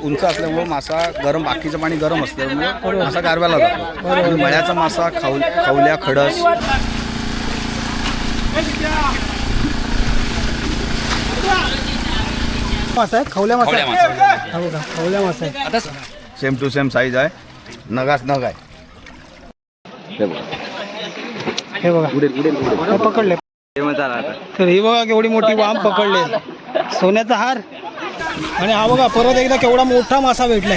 उंच असल्यामुळे मासा गरम, बाकीचं पाणी गरम असल्यामुळे मासा गारव्याला जातो. आणि मळ्याचा मासा खवल्या, खडस मासा आहे, खवल्या मासा आहे. हो का, खवल्या मासा आहे. आता सेम टू सेम साईज आहे, नगाच नग आहे. हे बघा हे पकडले. तर ही बघा केवढी मोठी वाम पकडले, सोन्याचा हार. आणि हा बघा परत एकदा केवढा मोठा मासा भेटलाय.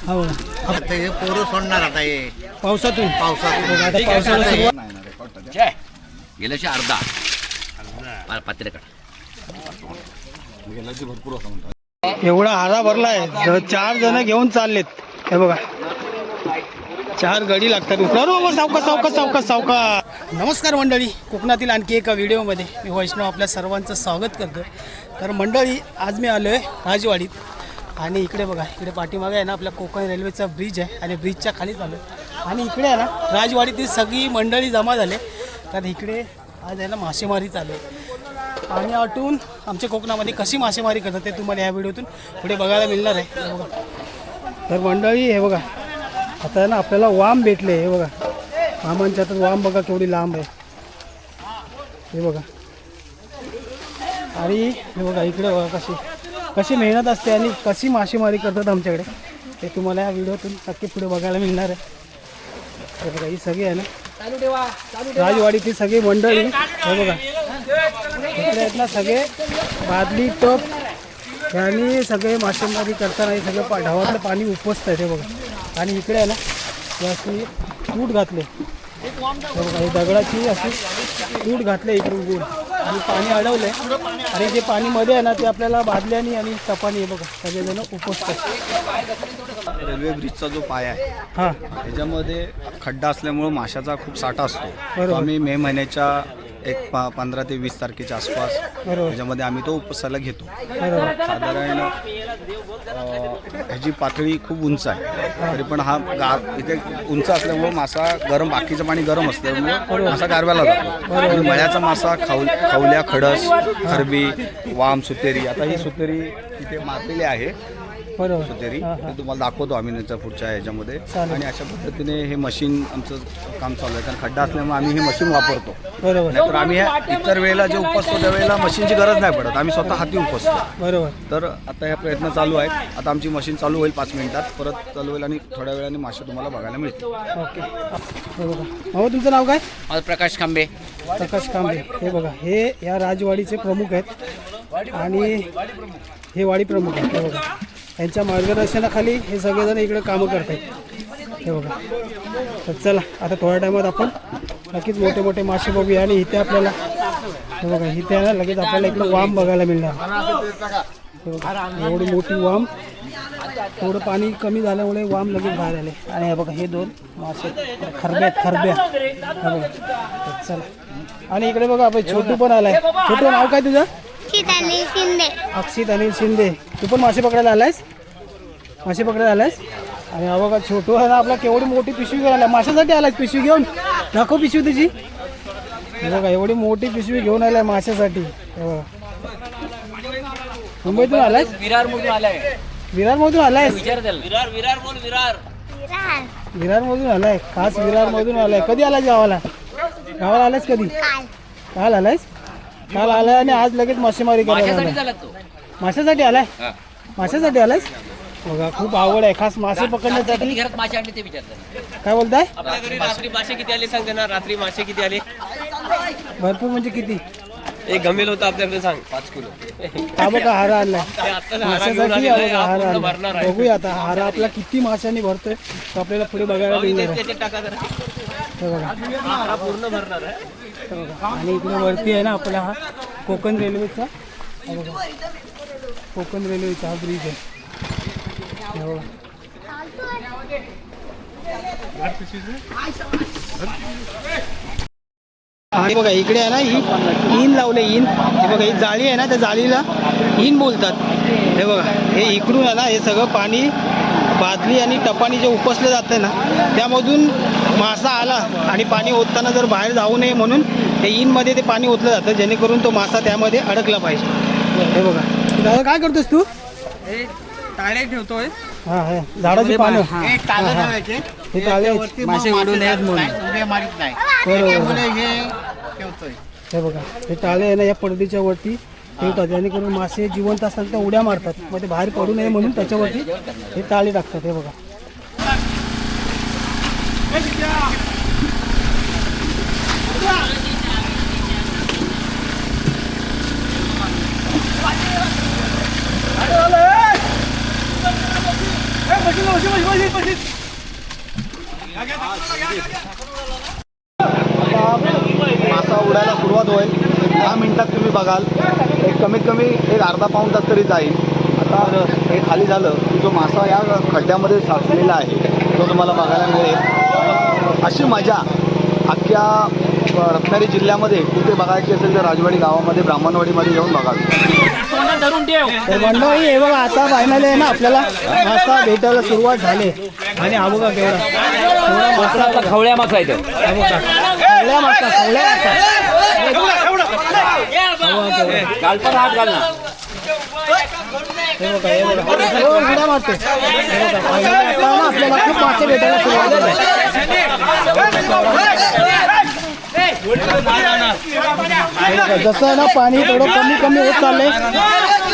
हा बघा हे पोरं सोडणार आता हे पावसातून पावसातून आता पावसाला सुरुवात. गेल्याशी अर्धा पात्रेकडे एवढा हारा भरलाय, 4 जण घेऊन चाललेत. हे बघा 4 गडी लागतात. सावकाश. नमस्कार मंडळी, कोकणातील आणखी एका व्हिडिओमध्ये मी वैष्णव आपल्या सर्वांचं स्वागत करतो. तर मंडळी आज मी आलो आहे राजवाडीत. आणि इकडे बघा, इकडे पाठीमागे आहे ना आपल्या कोकण रेल्वेचा ब्रिज आहे आणि ब्रिजच्या खालीच आलो आहे. आणि इकडे आहे ना राजवाडीतील सगळी मंडळी जमा झाले. तर इकडे आज आहे ना मासेमारी चालू आहे. आणि आठवून आमच्या कोकणामध्ये कशी मासेमारी करतात ते तुम्हाला ह्या व्हिडिओतून पुढे बघायला मिळणार आहे. हे बघा तर मंडळी, हे बघा आता ना आपल्याला वाम भेटले. हे बघा वामांच्या हातात वाम बघा केवढी लांब आहे. हे बघा आणि हे बघा इकडे बघा कशी मेहनत असते आणि कशी मासेमारी करतात आमच्याकडे, ते तुम्हाला या व्हिडिओतून नक्की पुढे बघायला मिळणार आहे. हे बघा ही सगळी आहे ना राजवाडीची सगळी मंडळी. हे बघा इकडे आहेत ना सगळे बादली टप आणि सगळे मासेमारी करताना हे सगळं ढावातलं पाणी उपसत आहे. ते बघा आणि इकडे आहे ना हे अशी कूट घातले. हे बघा हे दगडाची अशी कूट घातले इकडून गोल आणि पाणी अडवलं आहे. आणि जे पाणी मध्ये आहे ना ते आपल्याला बादल्यानी आणि टपानी हे बघा सगळेजण उपसतात. रेल्वे ब्रिजचा जो पाया आहे हां त्याच्यामध्ये खड्डा असल्यामुळे माशाचा खूप साठा असतो. बरोबर. आम्ही मे महिन्याच्या 15 ते 20 तारखेच्या आसपास बरोबर त्याच्यामध्ये आम्ही तो उपसायला घेतो. बरोबर. साधारण ह्याची पातळी खूप उंच आहे, तरी पण हा इथे उंच असल्यामुळे मासा गरम, बाकीचं पाणी गरम असल्यामुळे मासा गारव्याला जातो. आणि मळ्याचा मासा खवल्या, खडस, खरबी, वाम, सुतेरी. आता ही सुतेरी इथे मारलेली आहे, बरोबर. सुतेरी ते तुम्हाला दाखवतो आम्ही नंतर पुढच्या ह्याच्यामध्ये. चालेल. आणि अशा पद्धतीने हे मशीन आमचं काम चालू आहे, कारण खड्डा असल्यामुळे आम्ही हे मशीन वापरतो. बरोबर. नाहीतर आम्ही इतर वेळेला जे उपसतो त्यावेळेला मशीनची गरज नाही पडत, आम्ही स्वतः हाती उपसतो. बरोबर. तर आता हे प्रयत्न चालू आहेत. आता आमची मशीन चालू होईल 5 मिनिटात, परत चालू होईल आणि थोड्या वेळाने मासे तुम्हाला बघायला मिळतील. ओके. हे बघा भाऊ तुमचं नाव काय? प्रकाश खांबे. प्रकाश कांबळे. हे बघा हे या राजवाडीचे प्रमुख आहेत आणि हे वाडी प्रमुख आहेत. हे बघा यांच्या मार्गदर्शनाखाली हे सगळेजण इकडे कामं करतात. हे बघा तर चला आता थोड्या टायमात आपण नक्कीच मोठे मोठे मासे बघूया. आणि इथे आपल्याला हे बघा इथे ना लगेच आपल्याला इकडे वाम बघायला मिळणार. हे बघा एवढी मोठी वाम, थोडं पाणी कमी झाल्यामुळे वाम लगेच बाहेर आले. आणि हे बघा हे 2 मासे खरब्या. हे बघा तर चला. आणि इकडे बघा आपण छोटू पण आलाय. छोटू नाव काय तुझं? अक्षित अनिल शिंदे. तू पण मासे पकडायला आलायस? मासे पकडायला आलायस? आणि हा बघा छोटू आहे ना आपला केवढी मोठी पिशवी घेऊन आला. माशासाठी आलायस पिशवी घेऊन? दाखव पिशवी तुझी. हे बघा एवढी मोठी पिशवी घेऊन आलाय माशासाठी. हे बघा मुंबईतून आलायस? विरारमधून आलाय. विरारमधून आलायस? विरारमधून आलाय, खास विरारमधून आलाय. कधी आलाय गावाला? गावाला आलायस कधी? काल आलायस? काल आलाय आणि आज लगेच मासेमारी करायला आलाय. माशासाठी आलाय? माशासाठी आलायस? बघा खूप आवड आहे, खास मासे पकडण्यासाठी. घरात मासे आणले ते विचारतात. काय बोलताय? रात्री मासे किती आले सांग ना. रात्री मासे किती आले? भरपूर म्हणजे किती? एक गमेल होता आपल्याकडे सांग. 5 किलो. हा बघा हारा आणलाय माशासाठी. हा बघा हारा आणलाय. बघूया आता हारा आपला किती माशांनी भरतोय तो आपल्याला पुढे बघायला मिळणार आहे. हे बघा पूर्ण भरणार आहे. हे बघा. आणि इकडे वरती आहे ना आपला हा कोकण रेल्वेचा. हा बघा कोकण रेल्वेचा हा ब्रिज आहे. हे बघा आणि बघा इकडे आहे ना इन लावले. इन हे बघा ही जाळी आहे ना, त्या जाळीला इन बोलतात. हे बघा हे इकडून आहे ना हे सगळं पाणी बादली आणि टपानी जे उपसलं जातं ना त्यामधून मासा आला आणि पाणी ओतताना जर बाहेर जाऊ नये म्हणून हे इनमध्ये ते पाणी ओतलं जातं, जेणेकरून तो मासा त्यामध्ये अडकला पाहिजे. हे बघा दादा काय करतोस तू? टाळे ठेवतोय हा हा झाडाची पानं हे टाळे ठेवायचे हे टाळे त्याच्यावरती मासे उडून उड्या मारित नाही बरोबर. त्याच्यामुळे हे ठेवतोय. हे बघा हे टाळे आहे ना या पडदीच्या वरती ठेवतात जेणेकरून मासे जिवंत असतात त्या उड्या मारतात मग ते बाहेर पडू नये म्हणून त्याच्यावरती हे टाळे टाकतात हे बघा मासा उडायला सुरुवात होईल एक 10 मिनिटात तुम्ही बघाल एक कमीत कमी एक अर्धा पाऊण तास तरी जाईल. आता हे खाली झालं की जो मासा या खड्ड्यामध्ये साचलेला आहे तो तुम्हाला बघायला मिळेल. अशी मजा अख्ख्या रत्नागिरी जिल्ह्यामध्ये कुठे बघायची असेल तर राजवाडी गावामध्ये ब्राह्मणवाडीमध्ये येऊन बघावी. तर मंडळी हे बघा आता फायनली आहे ना आपल्याला मासा भेटायला सुरुवात झाली आणि हा बघा केवढा मासा खवळ्या मासा आहे खवल्या मासा कालपण हात घालणार हे बघा हे बघा उड्या मारते हे बघा finally आता ना आपल्याला खूप मासे भेटायला सुरुवात झाली. हे बघा, जसं आहे ना पाणी थोडं कमी कमी होत चाललंय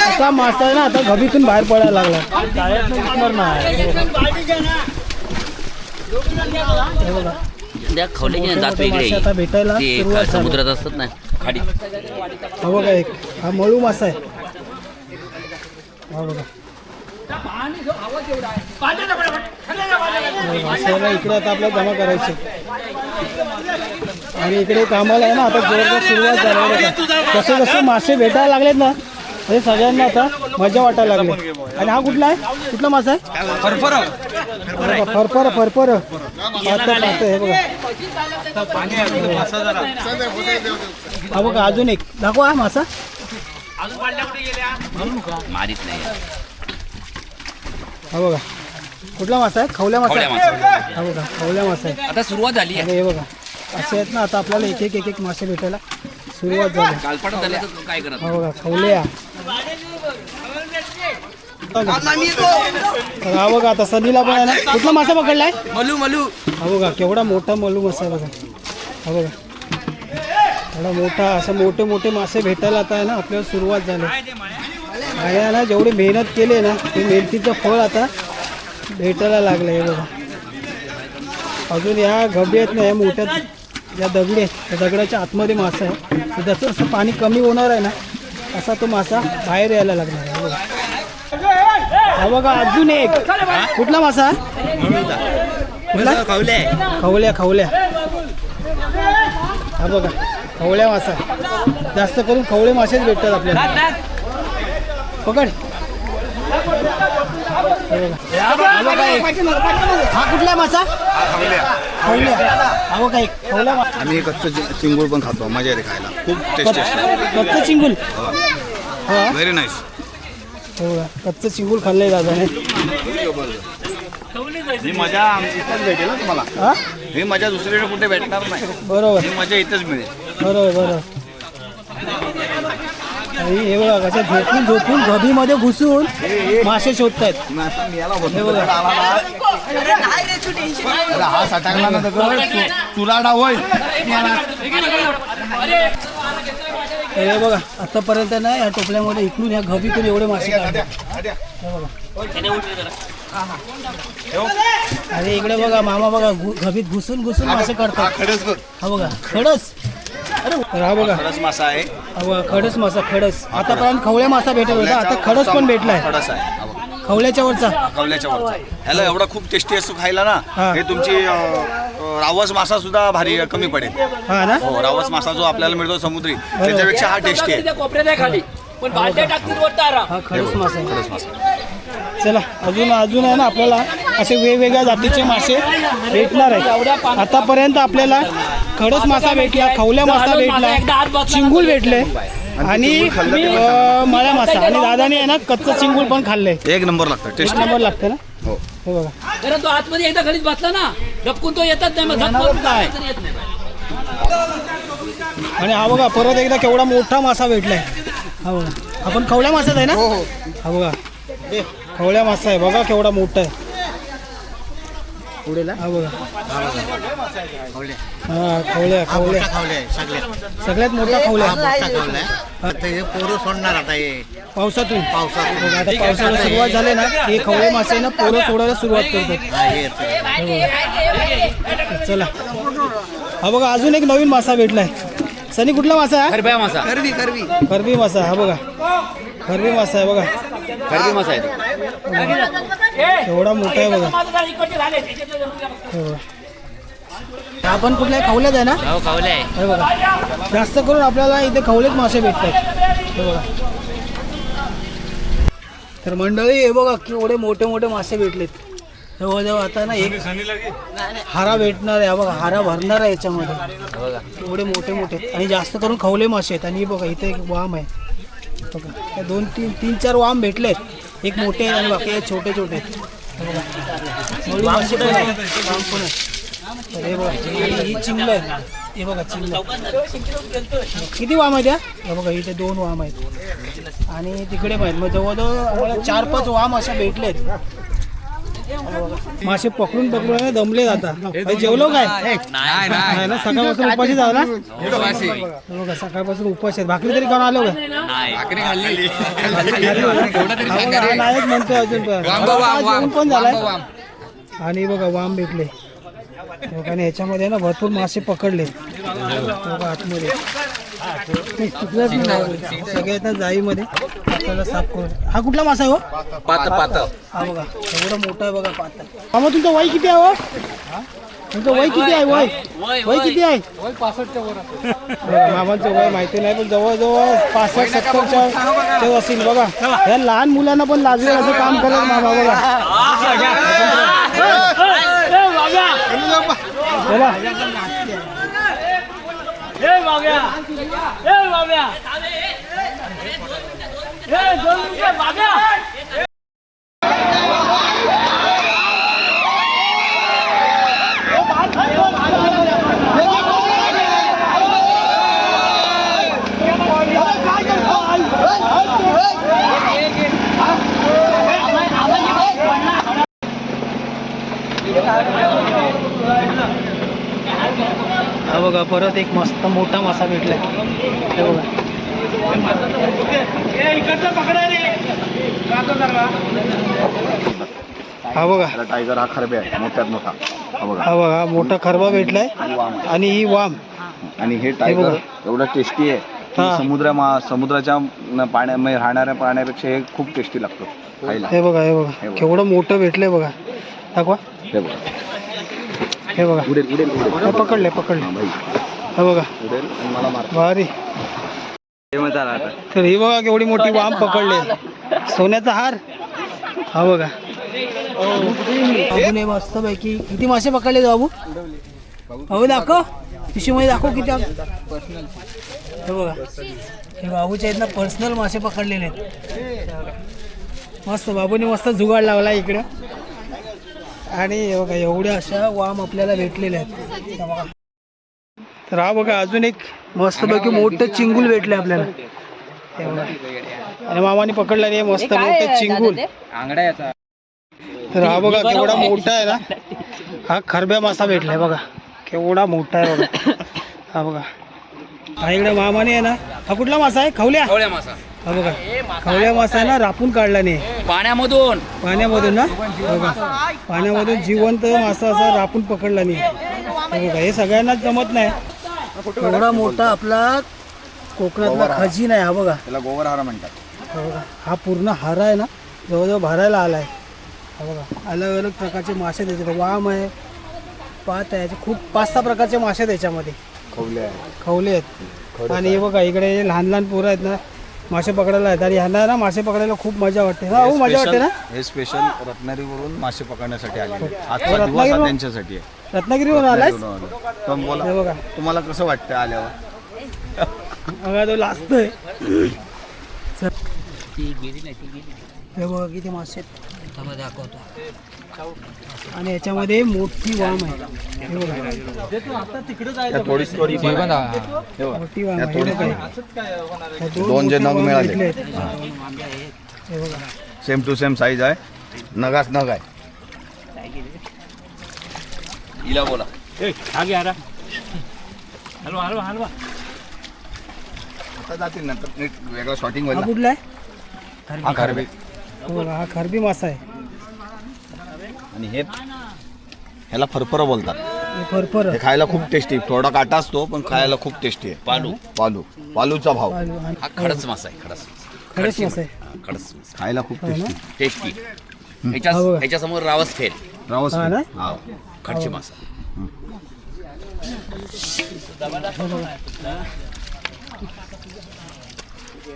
असा मासा आहे ना आता घबीतून बाहेर पडायला लागला हे बघा त्या खवल्याची जात मोठे वेगळी मासे आता भेटायला ते सुरुवात झाली. समुद्रात असतात ना खाडी हा बघा एक हा मळू मासा आहे हा बघा माशाला इकडे आता आपल्याला जमा करायचे आणि इकडे कामाला आहे ना आता जोरदार सुरुवात झाली आहे बघा. जसे जसे मासे भेटायला लागलेत ना हे सगळ्यांना आता मजा वाटायला लागली. आणि हा कुठला आहे कुठला मासा आहे फरफर फरफर पाहतं हे बघा हा बघा अजून एक दाखवा हा मासा मारीत नाही हा बघा कुठला मासा आहे खवल्या मासा खवल्या आहे. मासा. हा बघा खवल्या मासा आहे आता सुरुवात झाली आहे आणि हे बघा असे आहेत ना आता आपल्याला एक एक मासे भेटायला सुरुवात झाली. कालपण झालं तर काय करत हा बघा खवल्या तर हा बघा आता सनीला पण आहे ना कुठला मासा पकडलाय मलू हा बघा केवढा मोठा मलू मासा आहे बघा हा बघा एवढा मोठा असं मोठे मोठे मासे भेटायला आता आहे ना आपल्याला सुरुवात झाली आणि आहे ना जेवढी मेहनत केली ना ते मेहनतीचं फळ आता भेटायला लागलं हे बघा अजून या गबी आहेत ना या मोठ्या ज्या दगडी आहेत त्या दगडाच्या आतमध्ये मासा आहे तर जसं जसं पाणी कमी होणार आहे ना असा तो मासा बाहेर यायला लागणार आहे बघा. हा बघा अजून एक कुठला मासा कुठला खवल्या खवल्या हा बघा खवल्या मासा जास्त करून खवळे मासेच भेटतात आपल्याला पकड हे बघा. हा बघा एक. हा कुठला मासा खवल्या हा बघा एक खवल्या मासा आम्ही कच्चं चिंगूळ पण खातो मजा येते खायला खूप टेस्टी असते कच्चं चिंगुल हा व्हेरी नाईस. हे बघा कच्चं चिंगुल खाल्लंय दादाने ही मजा इथेच भेटेल ना तुम्हाला. हा ही मजा दुसरीकडे कुठे भेटणार नाही. बरोबर ही मजा इथेच मिळेल. बरोबर बरोबर आणि हे बघा कशा झोपून झोपून गभीमध्ये घुसून मासे शोधतायत हे बघा हा सटाकला ना तुराडा होईल. हे बघा आतापर्यंत ना या टोपल्यामध्ये इकडून या गभीतून एवढे मासे काढले हे बघा आणि इकडे बघा मामा बघा गभीत घुसून घुसून मासे काढतात खडस बघ. हा बघा खडस तर हा बघा खडस मासा आहे. हा बघा खडस मासा खडस आतापर्यंत खवळ्या मासा भेटत होता आता खडस पण भेटलाय खडस आहे हा बघ. खवल्याच्या वरचा कवल्याच्या वरचा ह्याला एवढा खूप टेस्टी असतो खायला ना. हा. हे तुमची रावस मासा सुद्धा भारी कमी पडेल. हा ना हो रावस मासा जो आपल्याला मिळतो समुद्री त्याच्यापेक्षा हा टेस्टी आहे. कोपऱ्यात आहे खाली पण बालट्या टाकतील वरता आराम हा खडस मासा आहे. खडस मासा. चला अजून अजून आहे ना आपल्याला असे वेगवेगळ्या जातीचे मासे भेटणार आहेत. आतापर्यंत आपल्याला खडस मासा भेटला खवल्या मासा भेटला चिंगूळ भेटले आणि मळ्या मासा आणि दादाने आहे ना कच्चं चिंगूळ पण खाल्लंय. एक नंबर लागतं एक टेस्टी. नंबर लागतं ना हो हे बघा कारण तो आतमध्ये एकदा घरीच बसला ना डबकून तो येतच नाही मग झटकून नाही. येत नाही. आणि हा बघा परत एकदा केवढा मोठा मासा भेटलाय हा बघा आपण खवल्या मासाच आहे ना हा बघा खवळ्या मासा आहे बघा केवढा मोठा आहे. हा बघा हा खवळ्या खवळ्या खावले सगळ्यात सगळ्यात मोठा खवळ्या मोठा खावलाय आता हे पोरं सोडणार आता हे पावसातून. पावसात बघा, आता पावसाला सुरुवात झाली ना हे खवळे मासे ना पोरं सोडायला सुरुवात करतात. हा, हे येतं. चला हा बघा अजून एक नवीन मासा भेटलाय. सनी कुठला मासा आहे? खरब्या मासा खरबी मासा हा बघा खरबी मासा आहे बघा खरबी मासा आहे एवढा मोठा आहे बघा. हे बघा. हा पण कुठल्या खवल्यात आहे ना? खावले आहे. हे बघा जास्त करून आपल्याला इथे खवलेच मासे भेटतात. हे बघा तर मंडळी हे बघा केवढे मोठे मोठे मासे भेटलेत. जवळजवळ आता ना एक हारा भेटणार आहे. हा बघा हारा भरणार आहे याच्यामध्ये. एवढे मोठे मोठे आणि जास्त करून खवले मासे आहेत. आणि हे बघा इथे एक वाम आहे बघा. त्या तीन चार वाम भेटलेत. एक मोठे आहेत आणि बाकी हे छोटे छोटे आहेत. हे बघा मळी मासे पण आहेत, वाम पण आहेत. तर हे बघा आणि ही चिंगलं आहे. हे बघा चिंगलं किती वाम आहेत या? हे बघा इथे 2 वाम आहेत आणि तिकडे पण आहेत. मग जवळजवळ आम्हाला 4-5 वाम अशा भेटलेत. मासे पकडून पकडून दमले जातात. जेवलो काय? नाही ना सकाळपासून उपाशी जाऊ ना. बघा सकाळपासून उपाशी आहेत. भाकरी तरी खाऊन आलो का? नाहीच म्हणतो अजून पण. जेवण पण झालाय आणि बघा वाम भेटले आणि ह्याच्यामध्ये ना भरपूर मासे पकडले बघा आतमध्ये. सगळ्यात जाळीमध्ये आपल्याला साफ करून. हा कुठला मासा आहे हो? हा बघा एवढा मोठा आहे बघा पाता. मामा तुमचं वय किती आहे हो? तुमचं वय किती आहे? वय किती आहे? मामांचं वय माहिती नाही पण जवळजवळ 65-70च्या ते असेल बघा. ह्या लहान मुलांना पण लागेल असं काम करत मामा बघा. चला हा बघा परत एक मस्त मोठा मासा भेटलाय. हे बघा हा बघा टायगर हा खरब्या आहे मोठ्यात मोठा. हा बघा मोठा खरबा भेटलाय आणि ही वाम. आणि हे टायगर एवढं टेस्टी आहे हा. की समुद्राच्या पाण्यामध्ये राहणाऱ्या प्राण्यापेक्षा हे खूप टेस्टी लागतो खायला. हे बघा केवढं मोठं भेटलंय बघा. दाखवा हे बघा हे बघा उडेल उडेल उडेल. हे पकडले हा भाई हे बघा उडेल आणि मला मार. भारी. तर ही बघा केवढी मोठी वाम पकडले. सोन्याचा हार. हा बघा बाबूने मस्त पैकी किती मासे पकडले बाबू? बाबू दाखव पिशवीमध्ये दाखव किती. हे बघा हे बाबूच्या आहेत ना पर्सनल मासे पकडलेले आहेत. मस्त बाबूने मस्त जुगाड लावला इकडं. आणि हे बघा एवढ्या अशा वाम आपल्याला भेटलेल्या आहेत. बघा तर हा बघा अजून एक मस्तपैकी मोठं चिंगूल भेटले आपल्याला. हे बघा आणि मामाने पकडला नाही मस्त मोठं चिंगूल. तर हा बघा केवढा मोठा आहे ना. हा खरब्या मासा भेटलाय बघा केवढा मोठा आहे बघा. हा बघा हा इकडे मामाने आहे ना. हा कुठला मासा आहे? खवल्या मासा हा बघा खवल्या मासा आहे ना रापून काढला नाही पाण्यामधून ना. बघा पाण्यामधून जिवंत मासा असा रापून पकडला नाही. हे बघा हे सगळ्यांनाच जमत नाही. एवढा मोठा आपला कोकणातला खजिना आहे. हा बघा त्याला गोवर हारा म्हणतात. हा बघा हा पूर्ण हारा आहे ना जवळजवळ भरायला आलाय. हा बघा अलग अलग प्रकारचे मासे त्याच्यात वाम आहे पात आहे खूप 5-6 प्रकारचे मासे त्याच्यामध्ये खवले आहेत. आणि हे बघा इकडे लहान पोरं आहेत ना मासे पकडायला आहेत आणि ह्यांना ना मासे पकडायला खूप मजा वाटते. हा हो मजा वाटते ना. हे स्पेशल रत्नागिरीवरून मासे पकडण्यासाठी आले. आजचा दिवस हा त्यांच्यासाठी आहे. रत्नागिरीवरून आलाय. पण बोला हे बघा तुम्हाला कसं वाटतं आल्यावर? बघा तो लाजतोय. हे बघा किती मासे आहेत. आणि याच्यामध्ये मोठी वाम आहे. हे बघा मोठी वाम आहे. दोन जे नग मिळाले हे बघा सेम टू सेम साईज आहे. नगास नग आहे. हिला बोला. आता जातील नंतर नीट वेगळा शॉटिंग हा व्हायला. कुठला आहे? हा खरबी. हो का, हा खरबी मासा आहे. आणि हे ह्याला फरफरं बोलतात. हे फरफर हे खायला खूप टेस्टी. थोडा काटा असतो पण खायला खूप टेस्टी आहे. पालूचा भाव. हा खडच मासा आहे. खरंच मासा आहे. खडच मासा खायला खूप टेस्टी. टेस्टी. हा बघा. ह्याच्यासमोर रावस फेल. रावस हा ना? हा खडची मासा.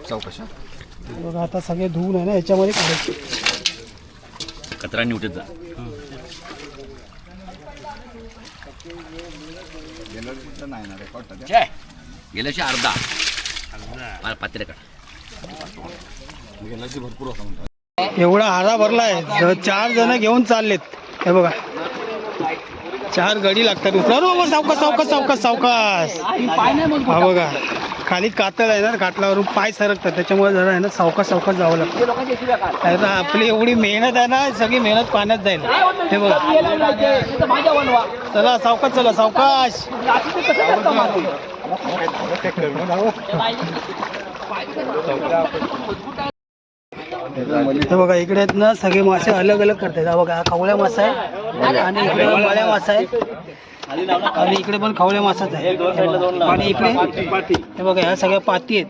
चौकशा. बघा आता सगळे धुवून आहे ना याच्यामध्ये काढायचे. कचरा निवटत जा. नाही ना रेकॉर्ड. जय गेल्याशी अर्धा पात्र काढ. भरपूर होता म्हणतात. एवढा हारा भरलाय. 4 जण घेऊन चाललेत. हे बघा 4 गडी लागतात उचला. सावकाश सावकाश सावकाश सावकाश. हा बघा खाली कातळ आहे ना, कातळावरून पाय सरकतात त्याच्यामुळे जरा आहे ना सावकाश सावकाश जावं लागतं. अरे आपली एवढी मेहनत आहे ना, सगळी मेहनत पाण्यात जाईल. हे बघा चला सावकाश, चला सावकाश. हे बघा इकडे आहेत ना सगळे मासे अलग अलग करतात. हा बघा हा खवळ्या मासा आहे आणि इकडे मळ्या मासा आहे आणि इकडे पण खवळ्या मासाच आहे. आणि इकडे हे बघा ह्या सगळ्या पाती आहेत.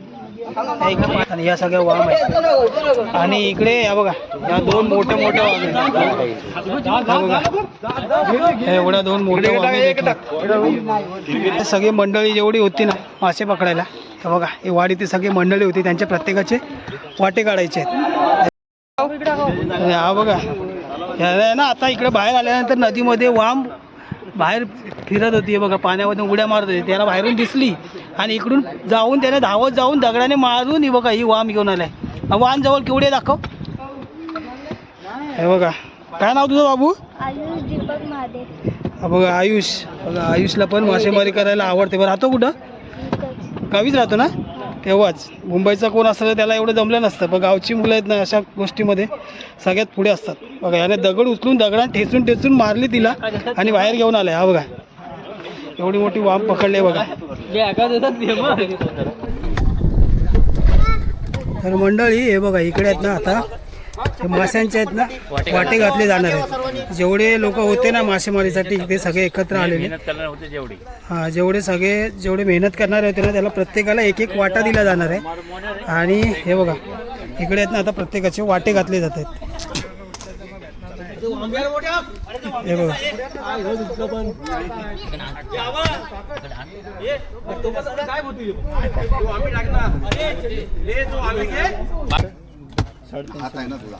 ह्या इकडे आणि ह्या सगळ्या वाम आहेत. आणि इकडे ह्या बघा ह्या 2 मोठ्या मोठ्या वाम आहेत. हा बघा हे एवढ्या 2 मोठ्या वाम आहेत. सगळी मंडळी जेवढी होती ना मासे पकडायला, हे बघा ही वाडी ती सगळी मंडळी होती. त्यांच्या प्रत्येकाचे वाटे काढायचे आहेत. हा बघा ह्या ना आता इकडे बाहेर आल्यानंतर नदीमध्ये वाम बाहेर फिरत होती. बघा पाण्यामध्ये उड्या मारत होती. त्याला बाहेरून दिसली आणि इकडून जाऊन त्याने धावत जाऊन दगडाने मारून ही बघा ही वाम घेऊन आलाय. वाम जवळ केवढे दाखव. हे बघा काय नाव तुझं बाबू? आयुष दीपक महादेव. हा बघा आयुष. बघा आयुषला पण मासेमारी करायला आवडते. बरं राहतो कुठं? गावीच राहतो ना. तेव्हाच मुंबईचा कोण असलं त्याला एवढं जमलं नसतं. पण गावची मुलं आहेत ना अशा गोष्टीमध्ये सगळ्यात पुढे असतात. बघा याने दगड उचलून दगडात ठेचून ठेचून मारली तिला आणि बाहेर घेऊन आलाय. हा बघा एवढी मोठी वाम पकडली बघा. तर मंडळी हे बघा इकडे आहेत ना आता हे माशांचे आहेत ना वाटे घातले जाणार आहेत. जेवढे लोक होते ना मासेमारीसाठी ते सगळे एकत्र आलेले. हां जेवढे मेहनत करणारे होते ना त्याला प्रत्येकाला एक एक वाटा दिला जाणार आहे. आणि हे बघा इकडे आहेत ना आता प्रत्येकाचे वाटे घातले जात आहेत. हे बघा हात आहे ना तुला.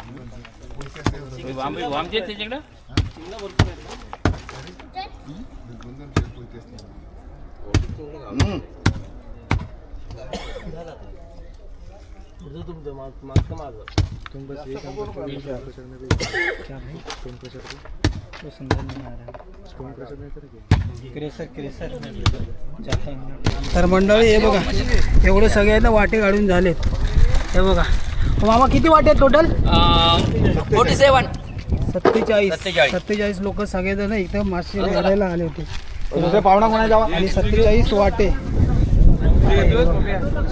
तर मंडळी हे बघा एवढे सगळ्यांना वाटे काढून झालेत. हे बघा मामा किती वाटे आहेत टोटल? 47 लोक सगळेजण इथं मासे मारायला आले होते. दुसरे पाहुणा कोणा जावा. आणि 47 वाटे.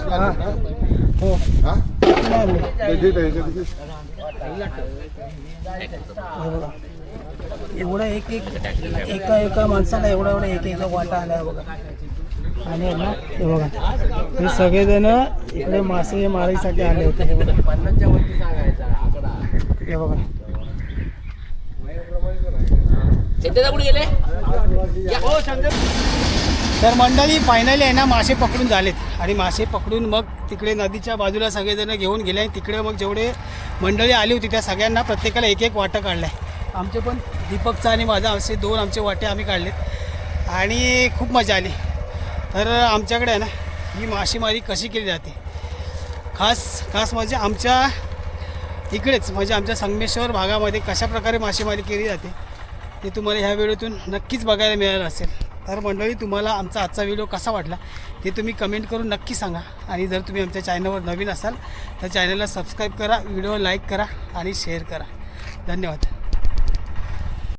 हा हो एवढा एका माणसाला एवढा एक वाटा आला बघा. आणि ना हे बघा हे सगळेजण इकडे मासे मारायसाठी आले होते. हे बघा हे बघा तर मंडळी फायनली आहे ना मासे पकडून झालेत. आणि मासे पकडून मग तिकडे नदीच्या बाजूला सगळेजण घेऊन गेले. आणि तिकडे मग जेवढे मंडळी आली होती त्या सगळ्यांना प्रत्येकाला एक एक वाटा काढला आहे. आमचे पण दीपकचा आणि माझा असे 2 आमचे वाटे आम्ही काढलेत आणि खूप मजा आली. तर आमच्याकडे आहे ना ही मासेमारी कशी केली जाते खास म्हणजे आमच्या इकडेच म्हणजे आमच्या संगमेश्वर भागामध्ये कशा प्रकारे मासेमारी केली जाते ते तुम्हाला ह्या व्हिडिओतून नक्कीच बघायला मिळालं असेल. तर मंडळी तुम्हाला आमचा आजचा व्हिडिओ कसा वाटला ते तुम्ही कमेंट करून नक्की सांगा. आणि जर तुम्ही आमच्या चॅनलवर नवीन असाल तर चॅनलला सबस्क्राईब करा, व्हिडिओ लाईक करा आणि शेअर करा. धन्यवाद.